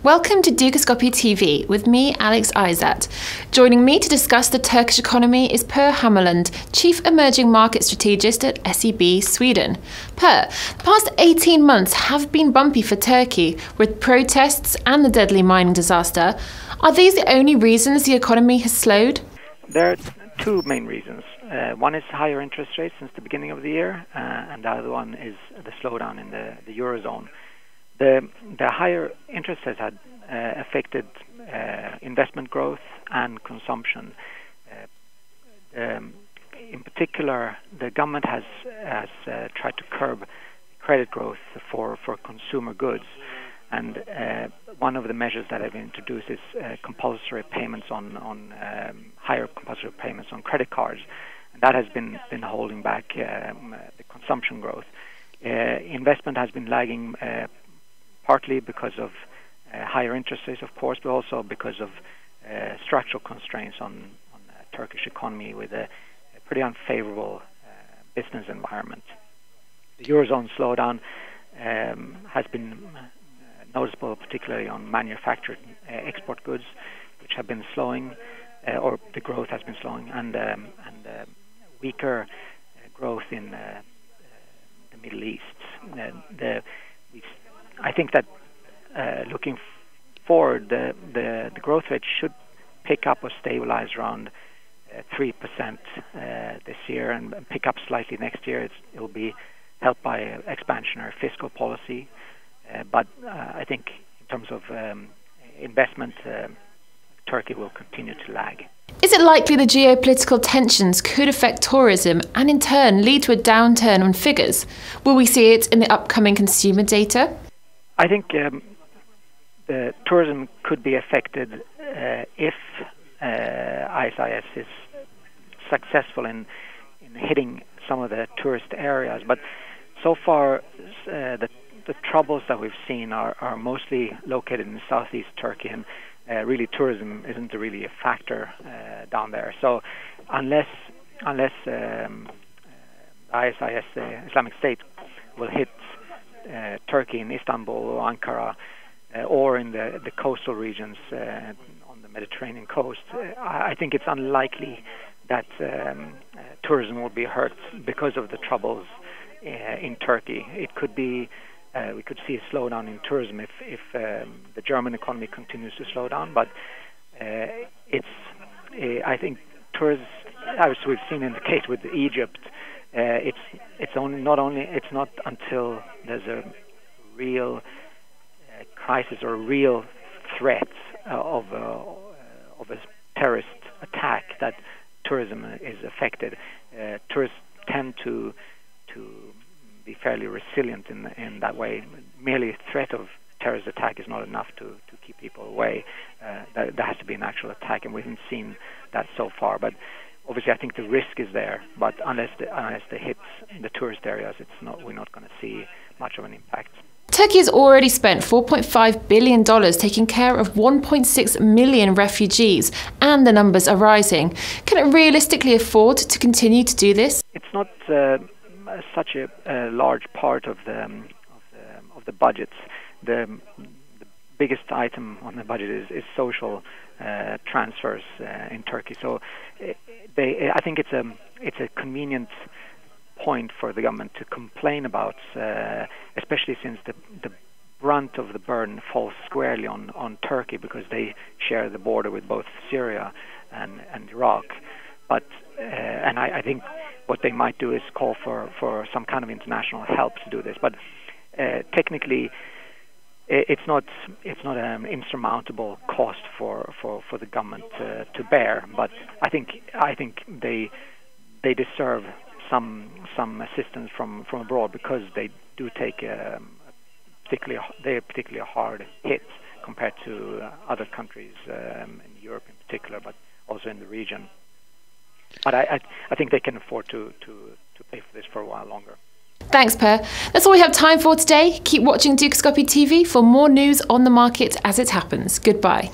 Welcome to Dukascopy TV with me, Alex Izat. Joining me to discuss the Turkish economy is Per Hammarlund, Chief Emerging Market Strategist at SEB Sweden. Per, the past 18 months have been bumpy for Turkey, with protests and the deadly mining disaster. Are these the only reasons the economy has slowed? There are two main reasons. One is higher interest rates since the beginning of the year, and the other one is the slowdown in the Eurozone. The higher interest has had affected investment growth and consumption. In particular, the government has tried to curb credit growth for consumer goods, and one of the measures that have been introduced is compulsory payments on higher compulsory payments on credit cards, and that has been holding back the consumption growth. Investment has been lagging. Partly because of higher interest rates, of course, but also because of structural constraints on the Turkish economy with a pretty unfavorable business environment. The Eurozone slowdown has been noticeable, particularly on manufactured export goods, which have been slowing, or the growth has been slowing, and weaker growth in the Middle East. I think that looking forward, the growth rate should pick up or stabilize around 3% this year, and pick up slightly next year. It will be helped by expansionary fiscal policy, but I think in terms of investment, Turkey will continue to lag. Is it likely the geopolitical tensions could affect tourism and in turn lead to a downturn on figures? Will we see it in the upcoming consumer data? I think the tourism could be affected if ISIS is successful in hitting some of the tourist areas. But so far, the troubles that we've seen are mostly located in southeast Turkey, and really tourism isn't really a factor down there. So unless ISIS, the Islamic State, will hit Turkey in Istanbul or Ankara or in the coastal regions on the Mediterranean coast, I think it's unlikely that tourism will be hurt because of the troubles in Turkey. It could be we could see a slowdown in tourism if the German economy continues to slow down, but I think tourists, as we've seen in the case with Egypt, it's not until there's a real crisis or a real threat of a terrorist attack that tourism is affected. Tourists tend to be fairly resilient in that way. Merely a threat of terrorist attack is not enough to keep people away. There has to be an actual attack, and we haven't seen that so far. But obviously, I think the risk is there, but unless they hit the tourist areas, we're not going to see much of an impact. Turkey has already spent $4.5 billion taking care of 1.6 million refugees, and the numbers are rising. Can it realistically afford to continue to do this? It's not such a large part of the budgets. The biggest item on the budget is social transfers in Turkey. So I think it's a convenient point for the government to complain about, especially since the brunt of the burden falls squarely on Turkey, because they share the border with both Syria and Iraq. But I think what they might do is call for some kind of international help to do this. But technically, it's not an insurmountable cost for the government to bear. But I think they deserve some assistance from abroad, because they do take a particularly hard hit compared to other countries in Europe in particular, but also in the region. But I think they can afford to pay for this for a while longer. Thanks, Per. That's all we have time for today. Keep watching Dukascopy TV for more news on the market as it happens. Goodbye.